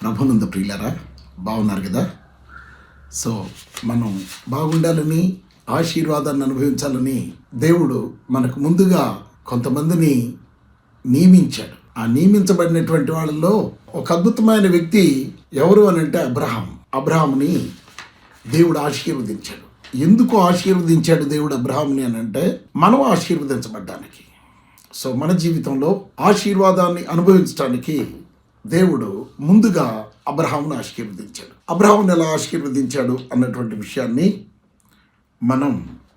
ప్రభునందు ప్రియులారా, బాగున్నారు కదా. సో మనం బాగుండాలని, ఆశీర్వాదాన్ని అనుభవించాలని దేవుడు మనకు ముందుగా కొంతమందిని నియమించాడు. ఆ నియమించబడినటువంటి వాళ్ళలో ఒక అద్భుతమైన వ్యక్తి ఎవరు అని అంటే అబ్రహాముని దేవుడు ఆశీర్వదించాడు. ఎందుకు ఆశీర్వదించాడు దేవుడు అబ్రహాముని అని అంటే, మనం ఆశీర్వదించబడ్డానికి. సో మన జీవితంలో ఆశీర్వాదాన్ని అనుభవించడానికి దేవుడు ముందుగా అబ్రహామును ఆశీర్వదించాడు. అబ్రహామును ఎలా ఆశీర్వదించాడు అన్నటువంటి విషయాన్ని మనం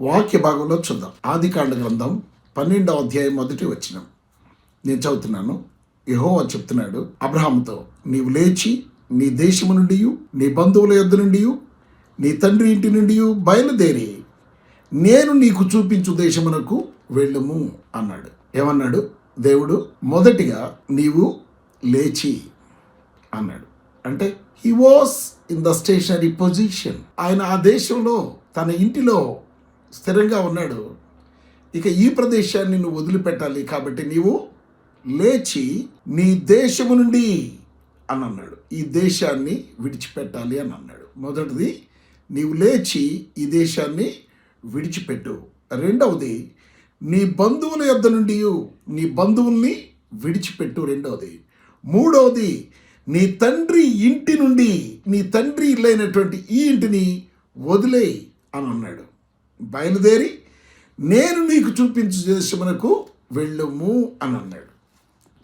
వాక్య భాగంలో చూద్దాం. ఆదికాండ గ్రంథం 12వ అధ్యాయం 1వ వచనం నేను చదువుతున్నాను. యెహోవా చెప్తున్నాడు అబ్రహాముతో, నీవు లేచి నీ దేశము నుండి, నీ బంధువుల యొద్ద నుండి, నీ తండ్రి ఇంటి నుండి బయలుదేరి నేను నీకు చూపించు దేశమునకు వెళ్ళుము అన్నాడు. ఏమన్నాడు దేవుడు? మొదటిగా నీవు లేచి అన్నాడు. అంటే he was in the stationery position. ఆయన ఆ దేశంలో తన ఇంటిలో స్థిరంగా ఉన్నాడు. ఇక ఈ ప్రదేశాన్ని నువ్వు వదిలిపెట్టాలి, కాబట్టి నీవు లేచి నీ దేశము నుండి అని అన్నాడు. ఈ దేశాన్ని విడిచిపెట్టాలి అని అన్నాడు. మొదటిది నీవు లేచి ఈ దేశాన్ని విడిచిపెట్టు. రెండవది నీ బంధువుల యొద్ద నుండి నీ బంధువుల్ని విడిచిపెట్టు. రెండవది. మూడవది నీ తండ్రి ఇంటి నుండి, నీ తండ్రి ఇల్లైనటువంటి ఈ ఇంటిని వదిలేయి అని అన్నాడు. బయలుదేరి నేను నీకు చూపించు దేశమునకు వెళ్ళుము అని అన్నాడు.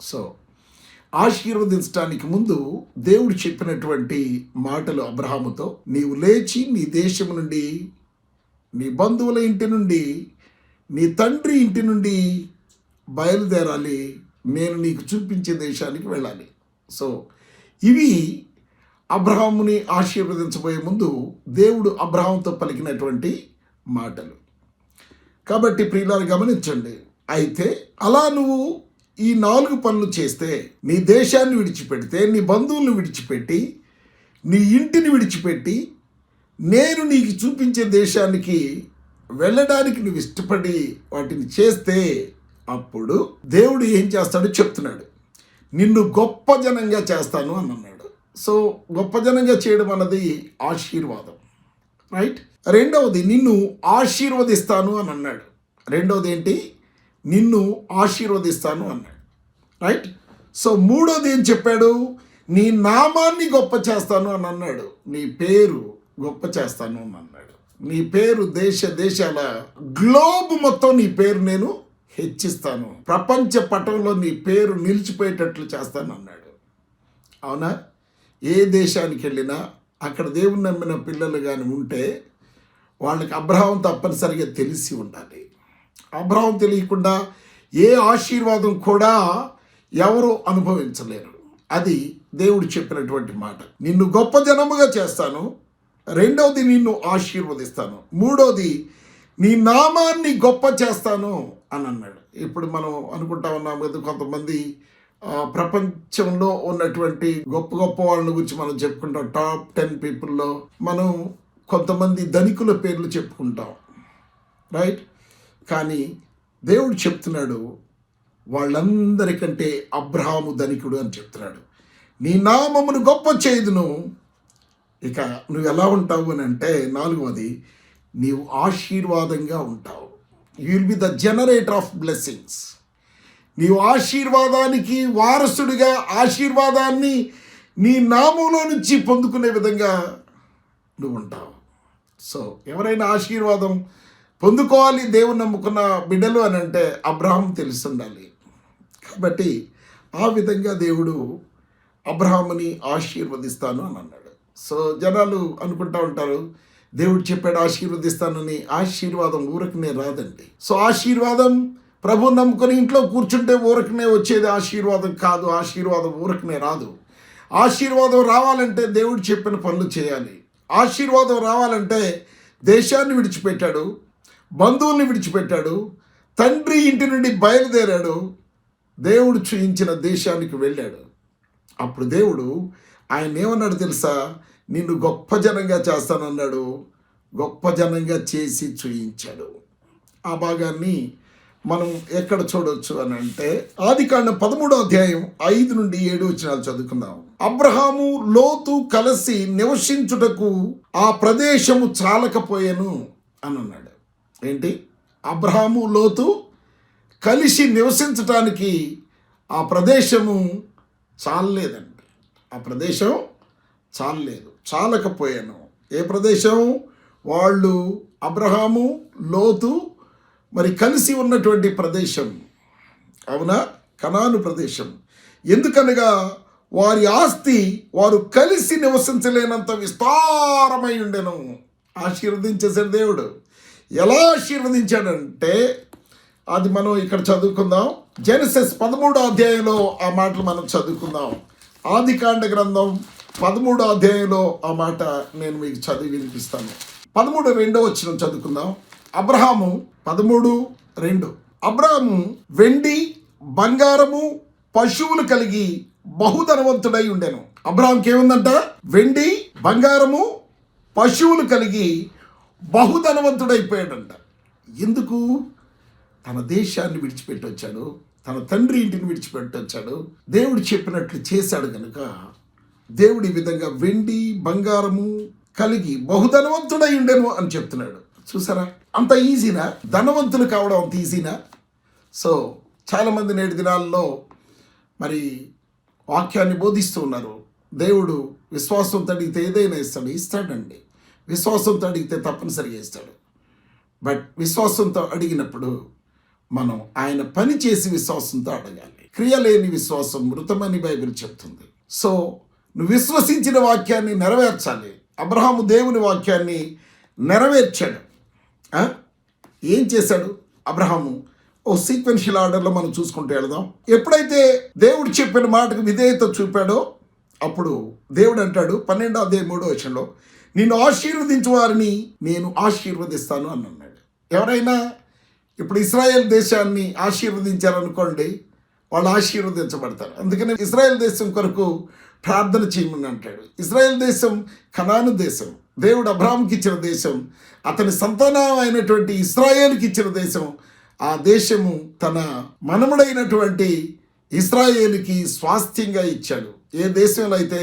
సో ఆశీర్వదించడానికి ముందు దేవుడు చెప్పినటువంటి మాటలు అబ్రహాముతో, నీవు లేచి నీ దేశము నుండి, నీ బంధువుల ఇంటి నుండి, నీ తండ్రి ఇంటి నుండి బయలుదేరాలి, నేను నీకు చూపించే దేశానికి వెళ్ళాలి. సో ఇవి అబ్రహాముని ఆశీర్వదించబోయే ముందు దేవుడు అబ్రహాముతో పలికినటువంటి మాటలు. కాబట్టి ప్రియులారు గమనించండి. అయితే అలా నువ్వు ఈ 4 పనులు చేస్తే, నీ దేశాన్ని విడిచిపెడితే, నీ బంధువులను విడిచిపెట్టి, నీ ఇంటిని విడిచిపెట్టి, నేను నీకు చూపించే దేశానికి వెళ్ళడానికి నువ్వు ఇష్టపడి వాటిని చేస్తే, అప్పుడు దేవుడు ఏం చేస్తాడో చెప్తున్నాడు. నిన్ను గొప్ప జనంగా చేస్తాను అని అన్నాడు. సో గొప్ప జనంగా చేయడం అన్నది ఆశీర్వాదం, రైట్. రెండవది నిన్ను ఆశీర్వదిస్తాను అని అన్నాడు. రెండవది ఏంటి? నిన్ను ఆశీర్వదిస్తాను అన్నాడు, రైట్. సో మూడోది ఏం చెప్పాడు? నీ నామాన్ని గొప్ప చేస్తాను అని అన్నాడు. నీ పేరు గొప్ప చేస్తాను అని అన్నాడు. నీ పేరు దేశాల గ్లోబ్ మొత్తం నీ పేరు నేను హెచ్చిస్తాను, ప్రపంచ పటంలో నీ పేరు నిలిచిపోయేటట్లు చేస్తాను అన్నాడు. అవునా? ఏ దేశానికి వెళ్ళినా అక్కడ దేవుని నమ్మిన పిల్లలు కానీ ఉంటే వాళ్ళకి అబ్రహాం తప్పనిసరిగా తెలిసి ఉండాలి. అబ్రహాం తెలియకుండా ఏ ఆశీర్వాదం కూడా ఎవరు అనుభవించలేరు. అది దేవుడు చెప్పినటువంటి మాట. నిన్ను గొప్ప జనముగా చేస్తాను, రెండవది నిన్ను ఆశీర్వదిస్తాను, మూడవది నీ నామాన్ని గొప్ప చేస్తాను అని అన్నాడు. ఇప్పుడు మనం అనుకుంటా ఉన్నాం కదా, కొంతమంది ప్రపంచంలో ఉన్నటువంటి గొప్ప గొప్ప వాళ్ళ గురించి మనం చెప్పుకుంటాం. టాప్ 10 పీపుల్లో మనం కొంతమంది ధనికుల పేర్లు చెప్పుకుంటాం, రైట్. కానీ దేవుడు చెప్తున్నాడు, వాళ్ళందరికంటే అబ్రహాము ధనికుడు అని చెప్తున్నాడు. నీ నామమును గొప్ప చేయుదును. ఇక నువ్వు ఎలా ఉంటావు అని అంటే, నాలుగవది, నీవు ఆశీర్వాదంగా ఉంటావు. You will be the generator of blessings. నీవు ఆశీర్వాదానికి వారసుడిగా, ఆశీర్వాదాన్ని నీ నామంలో నుంచి పొందుకునే విధంగా నువ్వు ఉంటావు. సో ఎవరైనా ఆశీర్వాదం పొందుకోవాలి దేవుని నమ్ముకున్న బిడ్డలు అని అంటే అబ్రహాం తెలిసి ఉండాలి. కాబట్టి ఆ విధంగా దేవుడు అబ్రహాముని ఆశీర్వదిస్తాను అని అన్నాడు. సో జనాలు అనుకుంటూ ఉంటారు, దేవుడు చెప్పాడు ఆశీర్వదిస్తానని. ఆశీర్వాదం ఊరకనే రాదండి. సో ఆశీర్వాదం ప్రభు నమ్ముకొని ఇంట్లో కూర్చుంటే ఊరకనే వచ్చేది ఆశీర్వాదం కాదు. ఆశీర్వాదం ఊరకనే రాదు. ఆశీర్వాదం రావాలంటే దేవుడు చెప్పిన పనులు చేయాలి. ఆశీర్వాదం రావాలంటే దేశాన్ని విడిచిపెట్టాడు, బంధువుల్ని విడిచిపెట్టాడు, తండ్రి ఇంటి నుండి బయలుదేరాడు, దేవుడు చూయించిన దేశానికి వెళ్ళాడు. అప్పుడు దేవుడు ఆయన ఏమన్నాడు తెలుసా? నిన్ను గొప్ప జనంగా చేస్తానన్నాడు. గొప్ప జనంగా చేసి చూయించాడు. ఆ భాగాన్ని మనం ఎక్కడ చూడొచ్చు అని అంటే ఆదికాండం 13వ అధ్యాయం 5 నుండి 7 వచనాలు చదువుకుందాం. అబ్రహాము లోతు కలిసి నివసించుటకు ఆ ప్రదేశము చాలకపోయెను అని అన్నాడు. ఏంటి? అబ్రహాము లోతు కలిసి నివసించటానికి ఆ ప్రదేశము చాలలేదండి. ఆ ప్రదేశం చాలలేదు, చాలకపోయాను. ఏ ప్రదేశం? వాళ్ళు అబ్రహాము లోతు మరి కలిసి ఉన్నటువంటి ప్రదేశం, అవునా, కనాను ప్రదేశం. ఎందుకనగా వారి ఆస్తి వారు కలిసి నివసించలేనంత విస్తారమై ఉండెను. ఆశీర్వదించేసాడు దేవుడు. ఎలా ఆశీర్వదించాడంటే అది మనం ఇక్కడ చదువుకుందాం. జెనసిస్ 13వ అధ్యాయంలో ఆ మాటలు మనం చదువుకుందాం. ఆదికాండ గ్రంథం 13వ అధ్యాయంలో ఆ మాట నేను మీకు చదివి వినిపిస్తాను. 13:2 వచనం చదువుకుందాం. అబ్రహాము 13:2 అబ్రహాము వెండి బంగారము పశువులు కలిగి బహుధనవంతుడై ఉండెను. అబ్రహాంకి ఏముందంట? వెండి బంగారము పశువులు కలిగి బహుధనవంతుడైపోయాడంట. ఎందుకు? తన దేశాన్ని విడిచిపెట్టి వచ్చాడు, తన తండ్రి ఇంటిని విడిచిపెట్టి వచ్చాడు, దేవుడు చెప్పినట్లు చేశాడు కనుక దేవుడు ఈ విధంగా వెండి బంగారము కలిగి బహుధనవంతుడై ఉండెను అని చెప్తున్నాడు. చూసారా? అంత ఈజీనా? ధనవంతులు కావడం అంత ఈజీనా? సో చాలామంది నేటి దినాల్లో మరి వాక్యాన్ని బోధిస్తూ ఉన్నారు. దేవుడు విశ్వాసంతో అడిగితే ఏదైనా ఇస్తాడండి. విశ్వాసంతో అడిగితే తప్పనిసరిగా ఇస్తాడు. బట్ విశ్వాసంతో అడిగినప్పుడు మనం ఆయన పని చేసి విశ్వాసంతో అడగాలి. క్రియలేని విశ్వాసం మృతమని బైబిల్ చెప్తుంది. సో నువ్వు విశ్వసించిన వాక్యాన్ని నెరవేర్చాలి. అబ్రహాము దేవుని వాక్యాన్ని నెరవేర్చాడు. ఏం చేశాడు అబ్రహాము? ఓ సీక్వెన్షియల్ ఆర్డర్లో మనం చూసుకుంటూ వెళదాం. ఎప్పుడైతే దేవుడు చెప్పిన మాటకు విధేయత చూపాడో అప్పుడు దేవుడు అంటాడు 12వ అధ్యాయం 3వ వచనంలో, నిన్ను ఆశీర్వదించు వారిని నేను ఆశీర్వదిస్తాను అని అన్నాడు. ఎవరైనా ఇప్పుడు ఇశ్రాయేల్ దేశాన్ని ఆశీర్వదించారనుకోండి, వాళ్ళు ఆశీర్వదించబడతారు. అందుకని ఇశ్రాయేల్ దేశం కొరకు ప్రార్థన చేయమని అంటాడు. ఇశ్రాయేల్ దేశం కనాను దేశం, దేవుడు అబ్రహాముకి ఇచ్చిన దేశం, అతని సంతానం అయినటువంటి ఇశ్రాయేలుకి ఇచ్చిన దేశం. ఆ దేశము తన మనముడైనటువంటి ఇశ్రాయేలుకి స్వాస్థ్యంగా ఇచ్చాడు. ఏ దేశంలో అయితే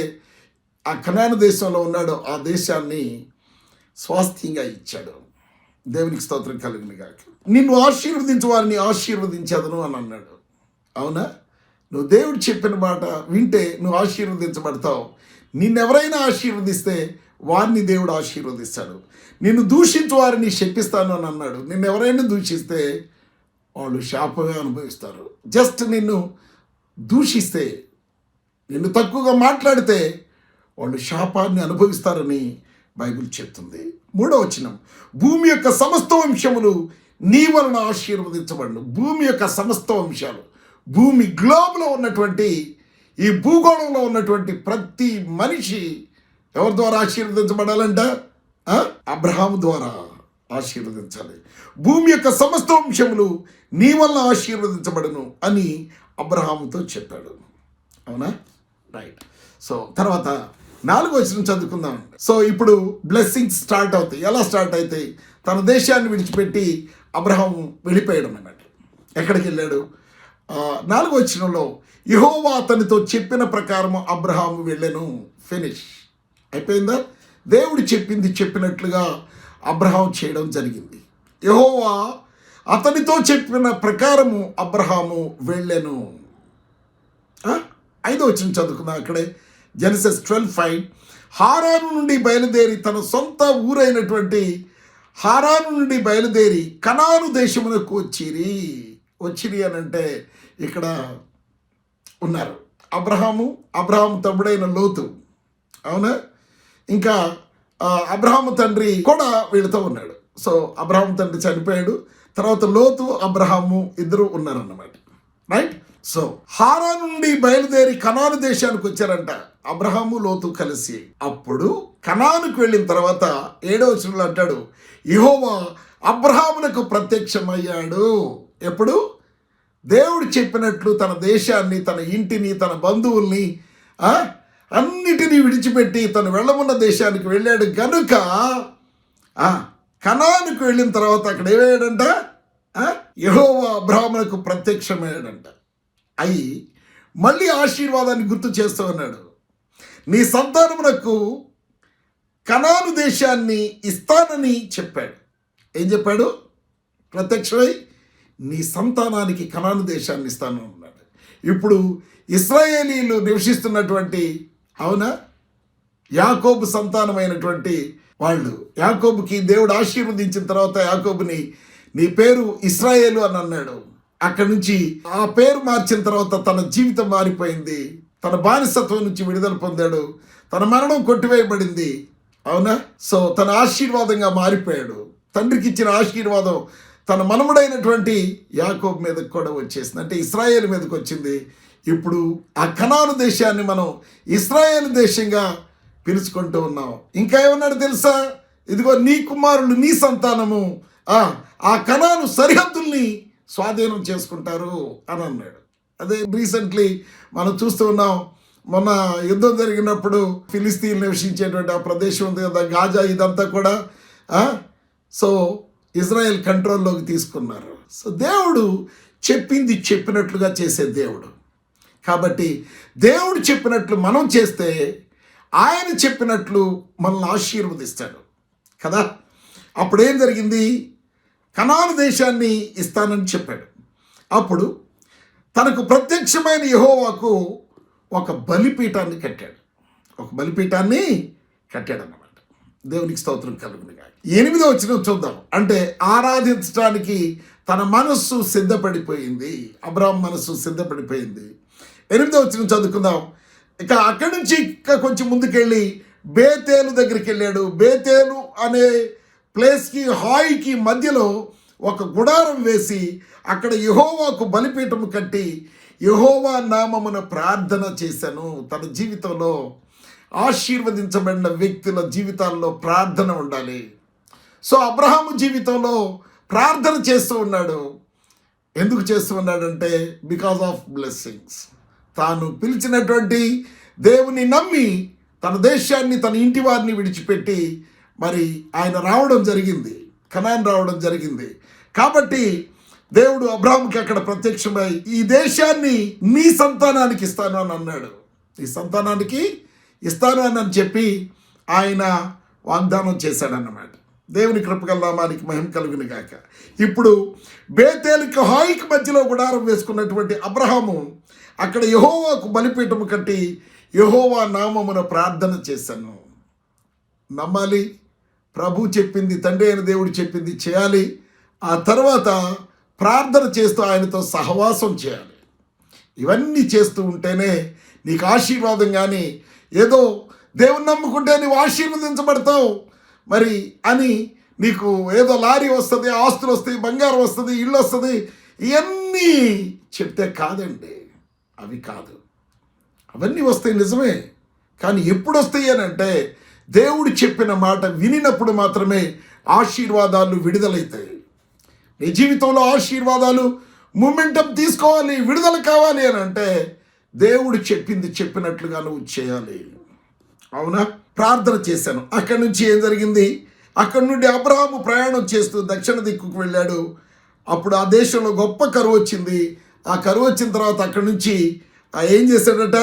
ఆ కనాను దేశంలో ఉన్నాడో ఆ దేశాన్ని స్వాస్థ్యంగా ఇచ్చాడు. దేవునికి స్తోత్రం కలుగును గాక. నిన్ను ఆశీర్వదించు వారిని ఆశీర్వదించదను అని అన్నాడు. అవునా? నువ్వు దేవుడు చెప్పిన మాట వింటే నువ్వు ఆశీర్వదించబడతావు. నిన్నెవరైనా ఆశీర్వదిస్తే వారిని దేవుడు ఆశీర్వదిస్తాడు. నిన్ను దూషించు వారిని శపిస్తాను అని అన్నాడు. నిన్నెవరైనా దూషిస్తే వాళ్ళు శాపమే అనుభవిస్తారు. జస్ట్ నిన్ను దూషిస్తే, నిన్ను తక్కువగా మాట్లాడితే వాళ్ళు శాపాన్ని అనుభవిస్తారని బైబిల్ చెప్తుంది. 3వ వచనం, భూమి యొక్క సమస్త వంశములు నీ వలన ఆశీర్వదించబడును. భూమి యొక్క సమస్త వంశాలు, భూమి గ్లోబ్లో ఉన్నటువంటి ఈ భూగోళంలో ఉన్నటువంటి ప్రతి మనిషి ఎవరి ద్వారా ఆశీర్వదించబడాలంట? అబ్రహాము ద్వారా ఆశీర్వదించాలి. భూమి యొక్క సమస్త వంశములు నీ వల్ల ఆశీర్వదించబడును అని అబ్రహాముతో చెప్పాడు. అవునా? రైట్. సో తర్వాత 4వ వచనం చదువుకుందాం. సో ఇప్పుడు బ్లెస్సింగ్స్ స్టార్ట్ అవుతాయి. ఎలా స్టార్ట్ అవుతాయి? తన దేశాన్ని విడిచిపెట్టి అబ్రహాము వెళ్ళిపోయాడు అన్నమాట. ఎక్కడికి వెళ్ళాడు? 4వ వచనంలో, యెహోవా అతనితో చెప్పిన ప్రకారం అబ్రహాము వెళ్ళెను. ఫినిష్ అయిపోయిందా? దేవుడు చెప్పింది చెప్పినట్లుగా అబ్రహాము చేయడం జరిగింది. యెహోవా అతనితో చెప్పిన ప్రకారము అబ్రహాము వెళ్ళెను. 5వ వచనం చదువుకుందాం. అక్కడే జెనసిస్ 12:5, హారాను నుండి బయలుదేరి తన సొంత ఊరైనటువంటి హారాను నుండి బయలుదేరి కనాను దేశమునకు వచ్చిరి అని అంటే ఇక్కడ ఉన్నారు అబ్రహాము తమ్ముడైన లోతు. అవునా? ఇంకా అబ్రహాము తండ్రి కూడా వీళ్ళతో ఉన్నాడు. సో అబ్రహాము తండ్రి చనిపోయాడు. తర్వాత లోతు అబ్రహాము ఇద్దరు ఉన్నారన్నమాట. రైట్. సో హారాను నుండి బయలుదేరి కనాను దేశానికి వచ్చారంట అబ్రహాము లోతు కలిసి. అప్పుడు కనానుకు వెళ్ళిన తర్వాత 7వ వచనంలో అంటాడు, యెహోవా అబ్రహామునకు ప్రత్యక్షమయ్యాడు. ఎప్పుడు? దేవుడు చెప్పినట్లు తన దేశాన్ని, తన ఇంటిని, తన బంధువుల్ని అన్నిటినీ విడిచిపెట్టి తను వెళ్ళమున్న దేశానికి వెళ్ళాడు. కనుక కనానుకు వెళ్ళిన తర్వాత అక్కడ ఏమయ్యాడంట? యెహోవా అబ్రాహామునకు ప్రత్యక్షమయ్యాడంట. అయి మళ్ళీ ఆశీర్వాదాన్ని గుర్తు చేస్తూ ఉన్నాడు. నీ సంతానమునకు కనాను దేశాన్ని ఇస్తానని చెప్పాడు. ఏం చెప్పాడు? ప్రత్యక్షమై నీ సంతానానికి కనాను దేశాన్ని ఇస్తాను అన్నాడు. ఇప్పుడు ఇశ్రాయేలీలు నివసిస్తున్నటువంటి, అవునా, యాకోబు సంతానమైనటువంటి వాళ్ళు, యాకోబుకి దేవుడు ఆశీర్వదించిన తర్వాత యాకోబుని నీ పేరు ఇశ్రాయేలు అని అన్నాడు. అక్కడి నుంచి ఆ పేరు మార్చిన తర్వాత తన జీవితం మారిపోయింది. తన బానిసత్వం నుంచి విడుదల పొందాడు. తన మరణం కొట్టివేయబడింది. అవునా? సో తన ఆశీర్వాదంగా మారిపోయాడు. తండ్రికి ఇచ్చిన ఆశీర్వాదం తన మనముడైనటువంటి యాకోబు మీదకి కూడా వచ్చేసింది, అంటే ఇశ్రాయేలు మీదకి వచ్చింది. ఇప్పుడు ఆ కనాను దేశాన్ని మనం ఇశ్రాయేలు దేశంగా పిలుచుకుంటూ ఉన్నాం. ఇంకా ఏమన్నాడు తెలుసా? ఇదిగో నీ కుమారులు, నీ సంతానము ఆ కనాను సరిహద్దుల్ని స్వాధీనం చేసుకుంటారు అని అన్నాడు. అదే రీసెంట్లీ మనం చూస్తూ ఉన్నాం. మొన్న యుద్ధం జరిగినప్పుడు ఫిలిస్తీన్లు నివసించేటువంటి ఆ ప్రదేశం ఉంది కదా, గాజా, ఇదంతా కూడా సో ఇజ్రాయెల్ కంట్రోల్లోకి తీసుకున్నారు. సో దేవుడు చెప్పింది చెప్పినట్లుగా చేసే దేవుడు. కాబట్టి దేవుడు చెప్పినట్లు మనం చేస్తే ఆయన చెప్పినట్లు మనల్ని ఆశీర్వదిస్తాడు కదా. అప్పుడేం జరిగింది? కనాను దేశాన్ని ఇస్తానని చెప్పాడు. అప్పుడు తనకు ప్రత్యక్షమైన యెహోవాకు ఒక బలిపీఠాన్ని కట్టాడు. ఒక బలిపీఠాన్ని కట్టాడన్నమాట. దేవునికి స్తోత్రం కలుగునుగాక. 8వ వచనం చూద్దాం. అంటే ఆరాధించడానికి తన మనస్సు సిద్ధపడిపోయింది. అబ్రాహాము మనస్సు సిద్ధపడిపోయింది. 8వ వచనం చదువుకుందాం. ఇక అక్కడి నుంచి కొంచెం ముందుకెళ్ళి బేతేలు దగ్గరికి వెళ్ళాడు. బేతేలు అనే ప్లేస్కి, హాయికి మధ్యలో ఒక గుడారం వేసి అక్కడ యెహోవాకు బలిపీఠము కట్టి యెహోవా నామమున ప్రార్థన చేశాను. తన జీవితంలో ఆశీర్వదించబడిన వ్యక్తుల జీవితాల్లో ప్రార్థన ఉండాలి. సో అబ్రహాము జీవితంలో ప్రార్థన చేస్తూ ఉన్నాడు. ఎందుకు చేస్తూ ఉన్నాడంటే బికాజ్ ఆఫ్ బ్లెస్సింగ్స్. తాను పిలిచినటువంటి దేవుని నమ్మి తన దేశాన్ని, తన ఇంటి వారిని విడిచిపెట్టి మరి ఆయన రావడం జరిగింది, కనాన్ రావడం జరిగింది. కాబట్టి దేవుడు అబ్రాహాముకి అక్కడ ప్రత్యక్షమై ఈ దేశాన్ని నీ సంతానానికి ఇస్తాను అని అన్నాడు. ఈ సంతానానికి ఇస్తాను అని చెప్పి ఆయన వాగ్దానం చేశాడన్నమాట. దేవుని కృపగల నామానికి మహిమ కలుగును గాక. ఇప్పుడు బేతేలుకి, హాయికి మధ్యలో గుడారం వేసుకున్నటువంటి అబ్రహాము అక్కడ యెహోవాకు బలిపీఠము కట్టి యెహోవా నామమున ప్రార్థన చేశాను. నమ్మాలి, ప్రభు చెప్పింది, తండ్రి అయిన దేవుడు చెప్పింది చేయాలి. ఆ తర్వాత ప్రార్థన చేస్తూ ఆయనతో సహవాసం చేయాలి. ఇవన్నీ చేస్తూ ఉంటేనే నీకు ఆశీర్వాదం. కానీ ఏదో దేవుని నమ్ముకుంటే నువ్వు ఆశీర్వదించబడతావు మరి అని నీకు ఏదో లారీ వస్తుంది, ఆస్తులు వస్తాయి, బంగారం వస్తుంది, ఇల్లు వస్తుంది, ఇవన్నీ చెప్తే కాదండి. అవి కాదు. అవన్నీ వస్తాయి నిజమే, కానీ ఎప్పుడు వస్తాయి అని అంటే దేవుడు చెప్పిన మాట వినినప్పుడు మాత్రమే ఆశీర్వాదాలు విడుదలవుతాయి. నీ జీవితంలో ఆశీర్వాదాలు మూమెంటం తీసుకోవాలి, విడుదల కావాలి అని అంటే దేవుడు చెప్పింది చెప్పినట్లుగా నువ్వు చేయాలి. అవునా? ప్రార్థన చేశాను. అక్కడి నుంచి ఏం జరిగింది? అక్కడి నుండి అబ్రహాము ప్రయాణం చేస్తూ దక్షిణ దిక్కుకు వెళ్ళాడు. అప్పుడు ఆ దేశంలో గొప్ప కరువు వచ్చింది. ఆ కరువు వచ్చిన తర్వాత అక్కడి నుంచి ఏం చేశాడట?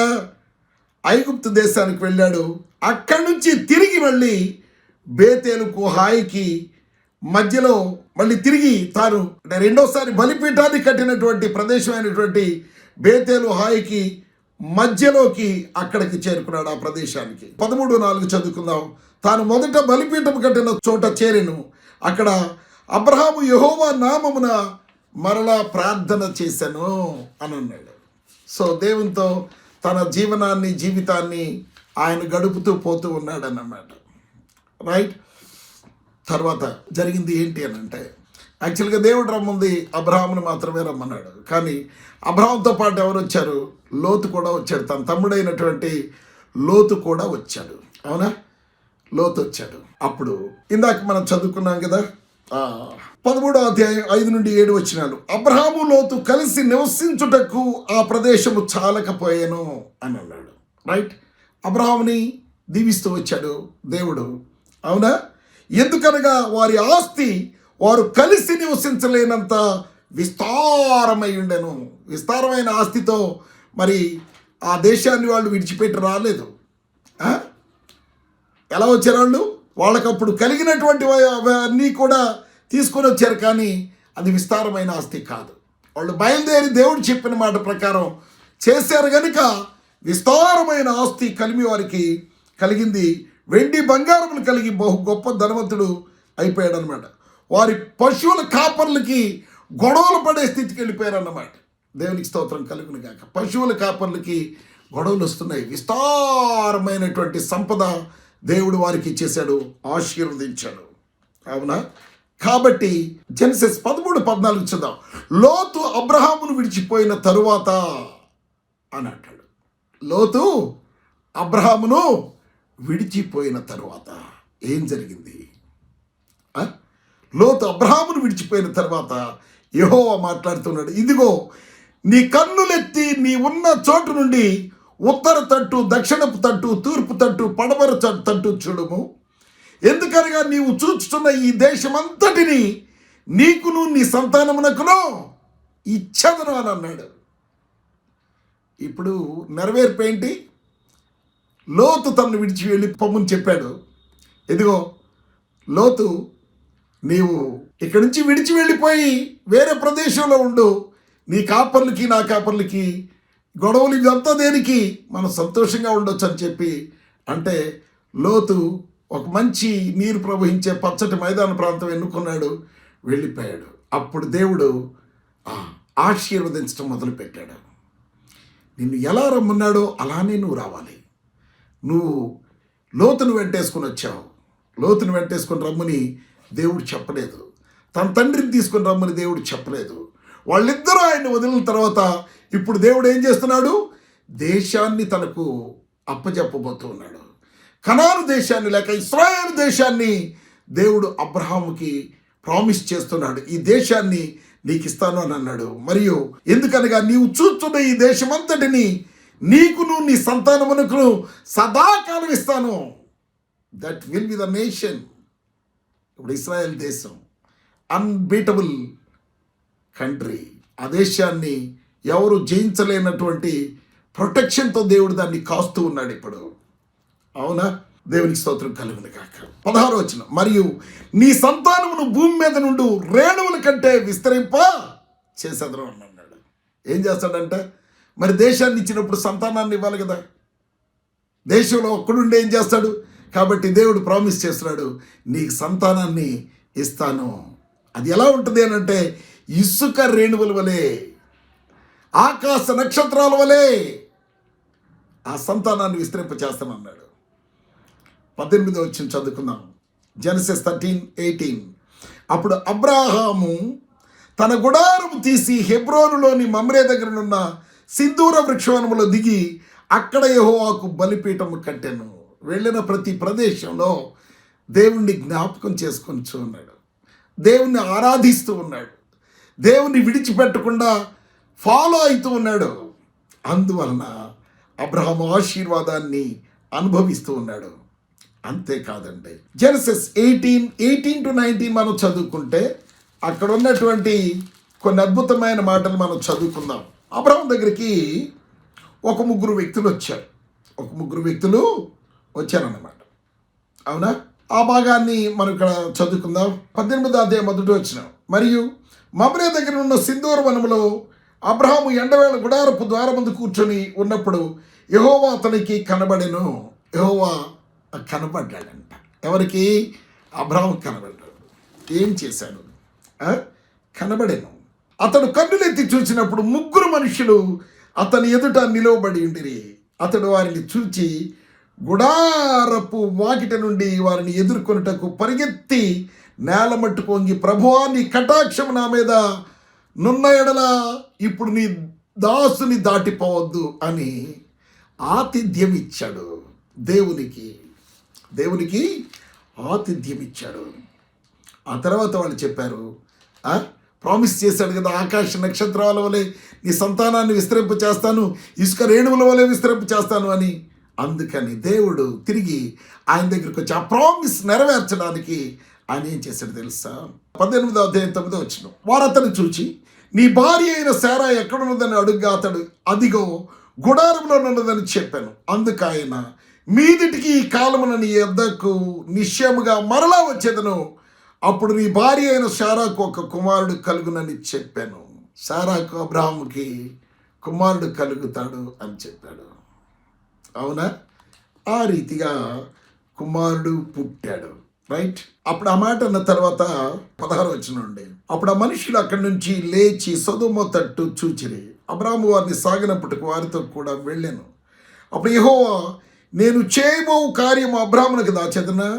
ఐగుప్తు దేశానికి వెళ్ళాడు. అక్కడి నుంచి తిరిగి మళ్ళీ బేతేలుకు, హాయికి మధ్యలో మళ్ళీ తిరిగి తాను రెండోసారి బలిపీఠాన్ని కట్టినటువంటి ప్రదేశమైనటువంటి బేతేలు, హాయికి మధ్యలోకి అక్కడికి చేరుకున్నాడు. ఆ ప్రదేశానికి 13:4 చదువుకుందాం. తాను మొదట బలిపీఠం కట్టిన చోట చేరెను. అక్కడ అబ్రహాము యెహోవా నామమున మరలా ప్రార్థన చేశాను అని అన్నాడు. సో దేవునితో తన జీవితాన్ని ఆయన గడుపుతూ పోతూ ఉన్నాడు అన్నమాట. రైట్? తర్వాత జరిగింది ఏంటి అని అంటే, యాక్చువల్గా దేవుడు రమ్మంది అబ్రహాముని మాత్రమే రమ్మన్నాడు. కానీ అబ్రహాంతో పాటు ఎవరు వచ్చారు? లోతు కూడా వచ్చాడు. తన తమ్ముడైనటువంటి లోతు కూడా వచ్చాడు. అవునా? లోతు వచ్చాడు. అప్పుడు ఇందాక మనం చదువుకున్నాం కదా, 13వ అధ్యాయం 5-7 వచనాలు. అబ్రహాము లోతు కలిసి నివసించుటకు ఆ ప్రదేశము చాలకపోయాను అని అన్నాడు. రైట్? అబ్రహాముని దీవిస్తూ వచ్చాడు దేవుడు. అవునా? ఎందుకనగా వారి ఆస్తి వారు కలిసి నివసించలేనంత విస్తారమై ఉండెను. విస్తారమైన ఆస్తితో మరి ఆ దేశాన్ని వాళ్ళు విడిచిపెట్టి రాలేదు. ఎలా వచ్చారు వాళ్ళు? వాళ్ళకప్పుడు కలిగినటువంటి అన్నీ కూడా తీసుకొని వచ్చారు, కానీ అది విస్తారమైన ఆస్తి కాదు. వాళ్ళు బయలుదేరి దేవుడు చెప్పిన మాట ప్రకారం చేశారు కనుక విస్తారమైన ఆస్తి కలిమి వారికి కలిగింది. వెండి బంగారములు కలిగి బహు గొప్ప ధనవంతుడు అయిపోయాడు అనమాట. వారి పశువుల కాపర్లకి గొడవలు పడే స్థితికి వెళ్ళిపోయారు అన్నమాట. దేవునికి స్తోత్రం కలుగును గాక. పశువుల కాపర్లకి గొడవలు వస్తున్నాయి. విస్తారమైనటువంటి సంపద దేవుడు వారికి ఇచ్చేశాడు, ఆశీర్వదించాడు. అవునా? కాబట్టి జెనసిస్ 13:14 చూద్దాం. లోతు అబ్రహామును విడిచిపోయిన తరువాత అని అంటాడు. లోతు అబ్రహామును విడిచిపోయిన తరువాత ఏం జరిగింది? లోతు అబ్రహామును విడిచిపోయిన తర్వాత యెహోవా మాట్లాడుతున్నాడు, ఇదిగో నీ కన్నులెత్తి నీ ఉన్న చోటు నుండి ఉత్తర తట్టు, దక్షిణపు తట్టు, తూర్పు తట్టు, పడమర తట్టు చూడుము. ఎందుకనగా నీవు చూచుతున్న ఈ దేశమంతటిని నీకును నీ సంతానమునకును ఇచ్చెదను అని అన్నాడు. ఇప్పుడు నెరవేర్పు ఏంటి? లోతు తనను విడిచి వెళ్ళి పొమ్మని చెప్పాడు. ఇదిగో లోతు, నీవు ఇక్కడి నుంచి విడిచి వెళ్ళిపోయి వేరే ప్రదేశంలో ఉండు. నీ కాపర్లకి నా కాపర్లకి గొడవలు ఇదంతా దేనికి? మనం సంతోషంగా ఉండొచ్చు అని చెప్పి అంటే లోతు ఒక మంచి నీరు ప్రవహించే పచ్చటి మైదాన ప్రాంతం ఎన్నుకున్నాడు, వెళ్ళిపోయాడు. అప్పుడు దేవుడు ఆశీర్వదించడం మొదలుపెట్టాడు. నిన్ను ఎలా రమ్మన్నాడో అలానే నువ్వు రావాలి. నువ్వు లోతును వెంటేసుకొని వచ్చావు. లోతును వెంటేసుకొని రమ్మని దేవుడు చెప్పలేదు. తన తండ్రిని తీసుకొని రమ్మని దేవుడు చెప్పలేదు. వాళ్ళిద్దరూ ఆయన్ని వదిలిన తర్వాత ఇప్పుడు దేవుడు ఏం చేస్తున్నాడు? దేశాన్ని తనకు అప్పచెప్పబోతూ ఉన్నాడు. కనాను దేశాన్ని లేక ఇశ్రాయేలు దేశాన్ని దేవుడు అబ్రహాముకి ప్రామిస్ చేస్తున్నాడు. ఈ దేశాన్ని నీకు ఇస్తాను అని అన్నాడు. మరియు ఎందుకనగా నీవు చూస్తున్న ఈ దేశమంతటిని నీకును నీ సంతానమునకును సదాకాలం ఇస్తాను. That will be the nation. ఇప్పుడు ఇశ్రాయేల్ దేశం అన్బీటబుల్ కంట్రీ. ఆ దేశాన్ని ఎవరు జయించలేనటువంటి ప్రొటెక్షన్తో దేవుడు దాన్ని కాస్తూ ఉన్నాడు ఇప్పుడు. అవునా? దేవునికి స్తోత్రం కలుగును గాక. 16వ వచనం, మరియు నీ సంతానమును భూమి మీద నుండి రేణువుల కంటే విస్తరింప చేసేదరు అని అన్నాడు. ఏం చేస్తాడంటే, మరి దేశాన్ని ఇచ్చినప్పుడు సంతానాన్ని ఇవ్వాలి కదా. దేశంలో ఒక్కడుండి ఏం చేస్తాడు? కాబట్టి దేవుడు ప్రామిస్ చేస్తున్నాడు, నీకు సంతానాన్ని ఇస్తాను. అది ఎలా ఉంటుంది అని అంటే, ఇసుక రేణువుల వలె, ఆకాశ నక్షత్రాల వలె ఆ సంతానాన్ని విస్తరింప చేస్తానన్నాడు. 18వ వచనం చదువుకుందాం. జెనసిస్ 13:18. అప్పుడు అబ్రాహాము తన గుడారము తీసి హెబ్రోనులోని మమ్రే దగ్గరనున్న సింధూర వృక్షవనములో దిగి అక్కడ యెహోవాకు బలిపీఠము కట్టెను. వెళ్ళిన ప్రతి ప్రదేశంలో దేవుణ్ణి జ్ఞాపకం చేసుకొని ఉన్నాడు. దేవుణ్ణి ఆరాధిస్తూ ఉన్నాడు. దేవుణ్ణి విడిచిపెట్టకుండా ఫాలో అవుతూ ఉన్నాడు. అందువలన అబ్రహాము ఆశీర్వాదాన్ని అనుభవిస్తూ ఉన్నాడు. అంతేకాదండి, జెనసిస్ 18:18-19 మనం చదువుకుంటే అక్కడ ఉన్నటువంటి కొన్ని అద్భుతమైన మాటలు మనం చదువుకుందాం. అబ్రహాం దగ్గరికి ఒక ముగ్గురు వ్యక్తులు వచ్చారన్నమాట. అవునా? ఆ భాగాన్ని మనం ఇక్కడ చదువుకుందాం. 18వ అధ్యాయం 1వ వచనం. మరియు మమ్రే దగ్గర ఉన్న సింధూర వనములో అబ్రహాము ఎండవేళ గుడారపు ద్వారముందు కూర్చొని ఉన్నప్పుడు యెహోవా అతనికి కనబడెను. యెహోవా కనబడ్డాడంట. ఎవరికి? అబ్రహాము కనబడ్డాడు. ఏం చేశాడు? కనబడెను. అతడు కన్నులెత్తి చూసినప్పుడు ముగ్గురు మనుషులు అతని ఎదుట నిలవబడి ఉండిరి. అతడు వారిని చూచి గుడారపు వాకిట నుండి వారిని ఎదుర్కొనుటకు పరిగెత్తి నేల మట్టు పొంగి, ప్రభువా నీ కటాక్షం నా మీద నున్న ఎడల ఇప్పుడు నీ దాసుని దాటిపోవద్దు అని ఆతిథ్యం ఇచ్చాడు. దేవునికి ఆతిథ్యం ఇచ్చాడు. ఆ తర్వాత వాళ్ళు చెప్పారు, ప్రామిస్ చేశాడు కదా, ఆకాశ నక్షత్రాల వలె నీ సంతానాన్ని విస్తరింప చేస్తాను, ఇసుక రేణువుల వలె విస్తరింప చేస్తాను అని. అందుకని దేవుడు తిరిగి ఆయన దగ్గరికి వచ్చి ఆ ప్రామిస్ నెరవేర్చడానికి ఆయన ఏం చేశాడు తెలుసా? 18వ అధ్యాయం 9వ వచనం. వారు అతన్ని చూచి, నీ భార్య అయిన శారా ఎక్కడున్నదని అడుగ్గా అతడు, అదిగో గుడారంలో ఉన్నదని చెప్పాను. అందుకు ఆయన, మీదిటికి ఈ కాలమున నీ యొద్దకు నిశ్చయముగా మరలా వచ్చేదను, అప్పుడు నీ భార్య అయిన శారాకు ఒక కుమారుడు కలుగునని చెప్పాను. శారాకు అబ్రాహాముకి కుమారుడు కలుగుతాడు అని చెప్పాడు. అవునా? ఆ రీతిగా కుమారుడు పుట్టాడు. రైట్? అప్పుడు ఆ మాట అన్న తర్వాత 16వ వచనం నుండి, అప్పుడు ఆ మనుషులు అక్కడి నుంచి లేచి సొదొమ తట్టు చూచిరి. అబ్రాహాము వారిని సాగినప్పటికి వారితో కూడా వెళ్ళాను. అప్పుడు యెహోవా, నేను చేయబో కార్యము అబ్రాహామునకు దాచెదనా?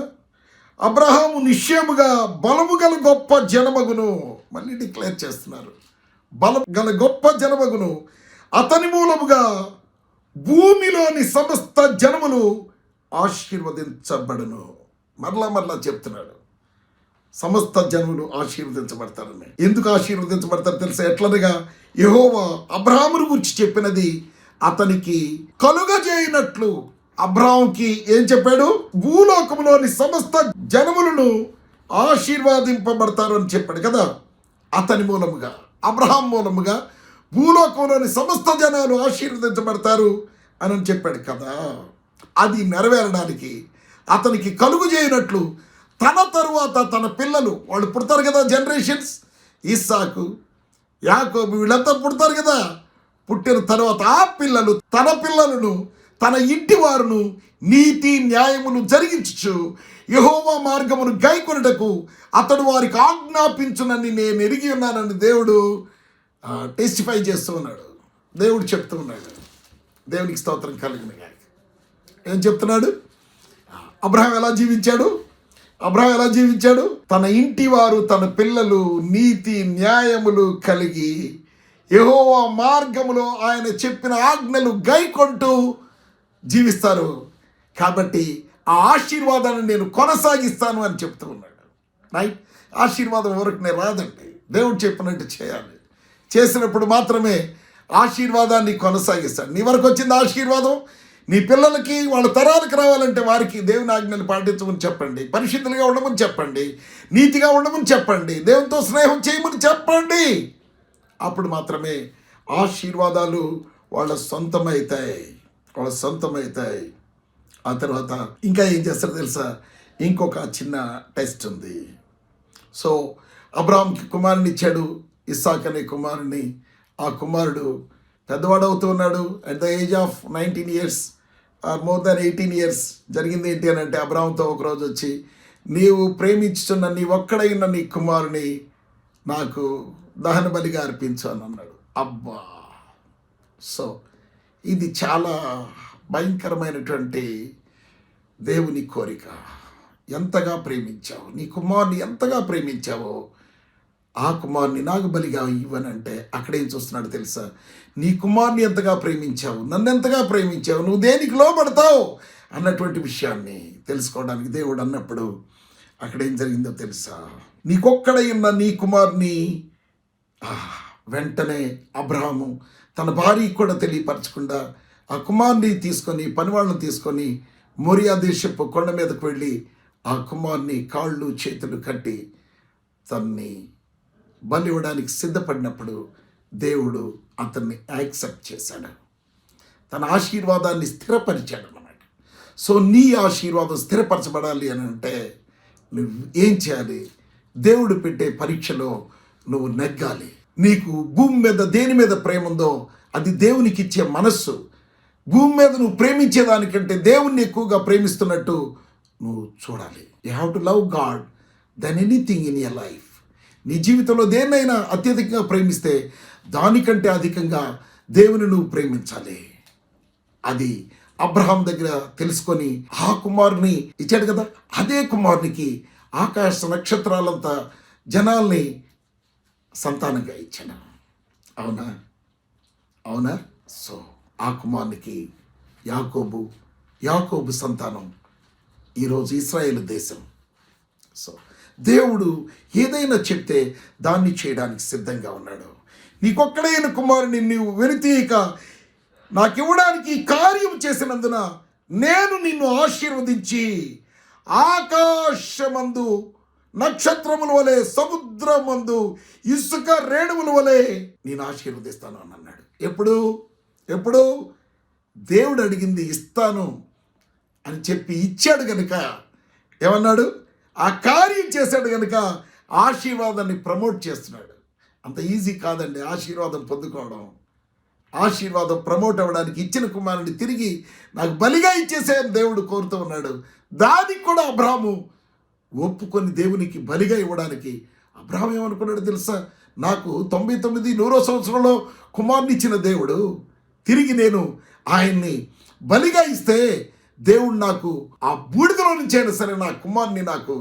అబ్రహాము నిశ్చయముగా బలము గల గొప్ప జనమగును. మళ్ళీ డిక్లేర్ చేస్తున్నారు. బలం గల గొప్ప జనమగును, అతని మూలముగా భూమిలోని సమస్త జనములు ఆశీర్వదించబడును. మరలా చెప్తున్నాడు, సమస్త జనులు ఆశీర్వదించబడతారని. ఎందుకు ఆశీర్వదించబడతారు తెలుసా? ఎట్లనగా యెహోవా అబ్రాహామును గురించి చెప్పినది అతనికి కలుగజేయనట్లు. అబ్రాహాంకి ఏం చెప్పాడు? భూలోకములోని సమస్త జనములను ఆశీర్వాదింపబడతారు అని చెప్పాడు కదా. అతని మూలముగా, అబ్రహాం మూలముగా భూలోకంలోని సమస్త జనాలు ఆశీర్వదించబడతారు అని చెప్పాడు కదా. అది నెరవేరడానికి అతనికి కలుగు చేయనట్లు తన తరువాత తన పిల్లలు, వాళ్ళు పుడతారు కదా, జనరేషన్స్, ఇస్సాకు, యాకోబు, వీళ్ళంతా పుడతారు కదా. పుట్టిన తర్వాత ఆ పిల్లలు తన పిల్లలను, తన ఇంటి వారును నీతి న్యాయమును జరిగించు యెహోవా మార్గమును గైకొనుటకు అతడు వారికి ఆజ్ఞాపించునని నేను ఎరిగి ఉన్నానని దేవుడు టెస్టిఫై చేస్తూ ఉన్నాడు. దేవుడు చెప్తూ ఉన్నాడు. దేవునికి స్తోత్రం కలుగును గాక. ఏం చెప్తున్నాడు? అబ్రహాం ఎలా జీవించాడు? తన ఇంటి వారు, తన పిల్లలు నీతి న్యాయములు కలిగి యెహోవా మార్గములో ఆయన చెప్పిన ఆజ్ఞలు గైకొంటూ జీవిస్తారు. కాబట్టి ఆ ఆశీర్వాదాన్ని నేను కొనసాగిస్తాను అని చెప్తూ ఉన్నాడు. రైట్? ఆశీర్వాదం వరకు రాదండి. దేవుడు చెప్పినట్టు చేయాలి. చేసినప్పుడు మాత్రమే ఆశీర్వాదాన్ని కొనసాగిస్తాడు. నీ వరకు వచ్చింది ఆశీర్వాదం, నీ పిల్లలకి వాళ్ళ తరాలకు రావాలంటే వారికి దేవుని ఆజ్ఞలు పాటించమని చెప్పండి, పరిశుద్ధులుగా ఉండమని చెప్పండి, నీతిగా ఉండమని చెప్పండి, దేవునితో స్నేహం చేయమని చెప్పండి. అప్పుడు మాత్రమే ఆశీర్వాదాలు వాళ్ళ సొంతమవుతాయి. ఆ తర్వాత ఇంకా ఏం చేస్తారో తెలుసా? ఇంకొక చిన్న టెస్ట్ ఉంది. సో అబ్రాహాంకి కుమారుని ఇచ్చాడు, ఇస్సాక్ అనే కుమారుని. ఆ కుమారుడు పెద్దవాడు అవుతూ ఉన్నాడు. At the age of 19 years or more than 18 years జరిగింది ఏంటి అని అంటే, అబ్రాహాంతో ఒకరోజు వచ్చి, నీవు ప్రేమించుతున్న నీ ఒక్కడైన నీ కుమారుని నాకు దహన బలిగా అర్పించు అని అన్నాడు. అబ్బా! సో ఇది చాలా భయంకరమైనటువంటి దేవుని కోరిక. ఎంతగా ప్రేమించావు, నీ కుమారుని ఎంతగా ప్రేమించావో ఆ కుమారుని నాకు బలిగా ఇవ్వనంటే అక్కడేం చూస్తున్నాడు తెలుసా? నీ కుమారుని ఎంతగా ప్రేమించావు, నన్ను ఎంతగా ప్రేమించావు, నువ్వు దేనికి లోబడతావు అన్నటువంటి విషయాన్ని తెలుసుకోవడానికి దేవుడు అన్నప్పుడు అక్కడేం జరిగిందో తెలుసా? నీకొక్కడైన నీ కుమారుని వెంటనే అబ్రహాము తన భార్యకి కూడా తెలియపరచకుండా ఆ కుమారుని తీసుకొని, పనివాళ్ళని తీసుకొని మోరియా దేశపు కొండ మీదకు వెళ్ళి ఆ కుమారుని కాళ్ళు చేతులు కట్టి తన్ని బలి ఇవ్వడానికి సిద్ధపడినప్పుడు దేవుడు అతన్ని యాక్సెప్ట్ చేశాడు. తన ఆశీర్వాదాన్ని స్థిరపరిచాడు అన్నమాట. సో నీ ఆశీర్వాదం స్థిరపరచబడాలి అని అంటే నువ్వు ఏం చేయాలి? దేవుడు పెట్టే పరీక్షలో నువ్వు నెగ్గాలి. నీకు భూమి మీద దేని మీద ప్రేమ ఉందో అది దేవునికి ఇచ్చే మనస్సు. భూమి మీద నువ్వు ప్రేమించేదానికంటే దేవుణ్ణి ఎక్కువగా ప్రేమిస్తున్నట్టు నువ్వు చూడాలి. You have to love God than anything in your life. నీ జీవితంలో దేన్నైనా అత్యధికంగా ప్రేమిస్తే దానికంటే అధికంగా దేవుని నువ్వు ప్రేమించాలి. అది అబ్రహాం దగ్గర తెలుసుకొని ఆ కుమారుని ఇచ్చాడు కదా. అదే కుమారునికి ఆకాశ నక్షత్రాలంతా జనాల్ని సంతానంగా ఇచ్చాడు. అవునా? సో ఆ కుమారునికి యాకోబు సంతానం ఈరోజు ఇశ్రాయేలు దేశం. సో దేవుడు ఏదైనా చెప్తే దాన్ని చేయడానికి సిద్ధంగా ఉన్నాడు. నీకొక్కడైన కుమారుని నీవు వెనుతీయక నాకు ఇవ్వడానికి కార్యం చేసినందున నేను నిన్ను ఆశీర్వదించి ఆకాశమందు నక్షత్రముల వలె, సముద్రమందు ఇసుక రేణువుల వలె నేను ఆశీర్వదిస్తాను అని అన్నాడు. ఎప్పుడు దేవుడు అడిగింది ఇస్తాను అని చెప్పి ఇచ్చాడు కనుక ఏమన్నాడు, ఆ కార్యం చేశాడు కనుక ఆశీర్వాదాన్ని ప్రమోట్ చేస్తున్నాడు. అంత ఈజీ కాదండి ఆశీర్వాదం పొందుకోవడం. ఆశీర్వాదం ప్రమోట్ అవ్వడానికి ఇచ్చిన కుమారుని తిరిగి నాకు బలిగా ఇచ్చేసే దేవుడు కోరుతూ ఉన్నాడు. దానికి కూడా అబ్రాహాము ఒప్పుకొని దేవునికి బలిగా ఇవ్వడానికి అబ్రాహాం ఏమనుకున్నాడు తెలుసా, నాకు 99 సంవత్సరంలో కుమారుని ఇచ్చిన దేవుడు తిరిగి నేను ఆయన్ని బలిగా ఇస్తే దేవుడు నాకు ఆ బూడిదలో నుంచి అయినా సరే నా కుమారుని నాకు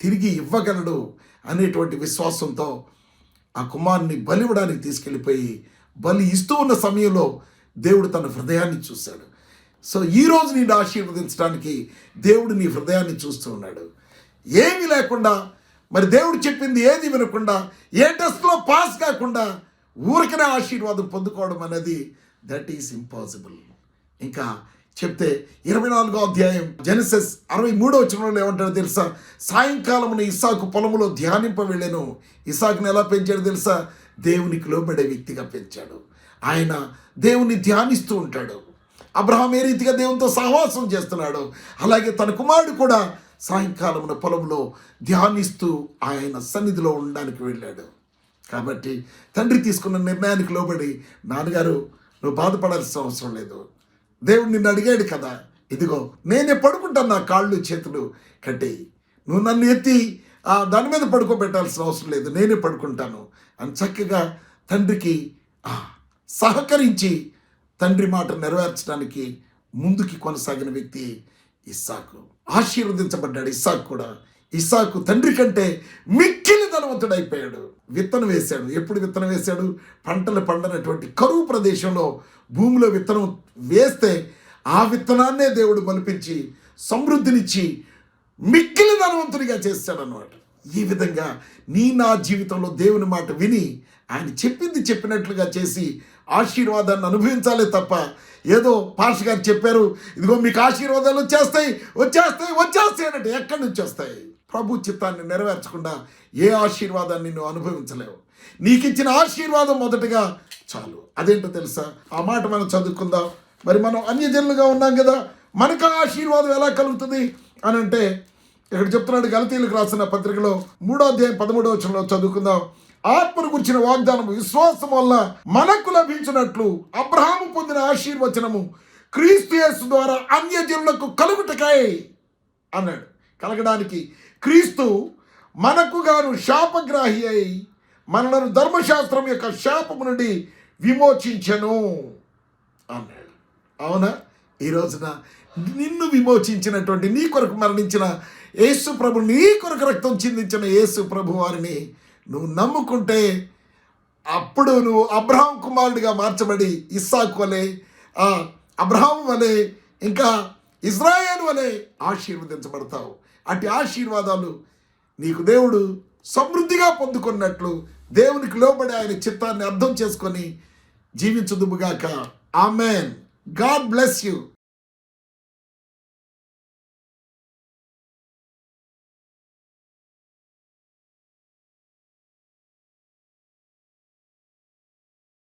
తిరిగి ఇవ్వగలడు అనేటువంటి విశ్వాసంతో ఆ కుమారుని బలి ఇవ్వడానికి తీసుకెళ్ళిపోయి బలి ఇస్తూ ఉన్న సమయంలో దేవుడు తన హృదయాన్ని చూశాడు. సో ఈరోజు నేను ఆశీర్వదించడానికి దేవుడు నీ హృదయాన్ని చూస్తూ ఉన్నాడు. ఏమీ లేకుండా, మరి దేవుడు చెప్పింది ఏది వినకుండా, ఏ టెస్ట్లో పాస్ కాకుండా ఊరికనే ఆశీర్వాదం పొందుకోవడం అనేది దట్ ఈస్ ఇంపాసిబుల్. ఇంకా చెప్తే 24వ అధ్యాయం జెనసిస్ 63వ వచనంలో ఏమంటాడో తెలుసా, సాయంకాలమున ఇస్సాకు పొలములో ధ్యానింప వెళ్ళాను. ఇస్సాకుని ఎలా పెంచాడు తెలుసా, దేవునికి లోబడే వ్యక్తిగా పెంచాడు. ఆయన దేవుని ధ్యానిస్తూ ఉంటాడు. అబ్రహాం ఏ రీతిగా దేవునితో సహవాసం చేస్తున్నాడు, అలాగే తన కుమారుడు కూడా సాయంకాలమున పొలంలో ధ్యానిస్తూ ఆయన సన్నిధిలో ఉండడానికి వెళ్ళాడు. కాబట్టి తండ్రి తీసుకున్న నిర్ణయానికి లోబడి, నాన్నగారు నువ్వు బాధపడాల్సిన అవసరం లేదు, దేవుడు నిన్ను అడిగాడు కదా, ఇదిగో నేనే పడుకుంటాను, నా కాళ్ళు చేతులు కట్టేయి, నువ్వు నన్ను ఎత్తి దాని మీద పడుకోబెట్టాల్సిన అవసరం లేదు, నేనే పడుకుంటాను అని చక్కగా తండ్రికి సహకరించి తండ్రి మాట నెరవేర్చడానికి ముందుకి కొనసాగిన వ్యక్తి ఇస్సాకు. ఆశీర్వదించబడ్డాడు ఇస్సాకు కూడా. ఇస్సాకు తండ్రి కంటే మిక్కిలి ధనవంతుడైపోయాడు. విత్తనం వేశాడు. ఎప్పుడు విత్తనం వేశాడు, పంటలు పండనటువంటి కరువు ప్రదేశంలో భూమిలో విత్తనం వేస్తే ఆ విత్తనాన్నే దేవుడు మొలిపించి సమృద్ధినిచ్చి మిక్కిలి ధనవంతుడిగా చేస్తాడు అన్నమాట. ఈ విధంగా నా జీవితంలో దేవుని మాట విని ఆయన చెప్పింది చెప్పినట్లుగా చేసి ఆశీర్వాదాన్ని అనుభవించాలే తప్ప, ఏదో పాస్టర్ గారు చెప్పారు ఇదిగో మీకు ఆశీర్వాదాలు వచ్చేస్తాయి అంటే ఎక్కడి నుంచి వస్తాయి? ప్రభు చిత్తాన్ని నెరవేర్చకుండా ఏ ఆశీర్వాదాన్ని నువ్వు అనుభవించలేవు. నీకు ఇచ్చిన ఆశీర్వాదం మొదటగా చాలు. అదేంటో తెలుసా, ఆ మాట మనం చదువుకుందాం. మరి మనం అన్యజనులుగా ఉన్నాం కదా, మనకు ఆశీర్వాదం ఎలా కలుగుతుంది అని అంటే ఇక్కడ చెప్తున్నాడు. గలతీయులకు రాసిన పత్రికలో 3వ అధ్యాయం 13వ వచనంలో చదువుకుందాం. ఆత్మను గురించిన వాగ్దానము విశ్వాసం వల్ల మనకు లభించినట్లు అబ్రహాము పొందిన ఆశీర్వచనము క్రీస్తు యేసు ద్వారా అన్యజనులకు కలుగుటకాయ అన్నాడు. కలగడానికి క్రీస్తు మనకు గాను శాపగ్రాహి అయి మనలను ధర్మశాస్త్రం యొక్క శాపము నుండి విమోచించెను అన్నాడు. అవునా? ఈ రోజున నిన్ను విమోచించినటువంటి, నీ కొరకు మరణించిన యేసు ప్రభు, నీ కొరకు రక్తం చిందించిన యేసు ప్రభు వారిని నువ్వు నమ్ముకుంటే అప్పుడు నువ్వు అబ్రహాం కుమారుడిగా మార్చబడి ఇస్సాకు వలె, అబ్రహాం వలె, ఇంకా ఇజ్రాయేలు వలె ఆశీర్వదించబడతావు. అటు ఆశీర్వాదాలు నీకు దేవుడు సమృద్ధిగా పొందుకున్నట్లు దేవునికి లోబడి ఆయన చిత్తాన్ని అర్థం చేసుకొని జీవించుదుముగాక. ఆమెన్. God bless you.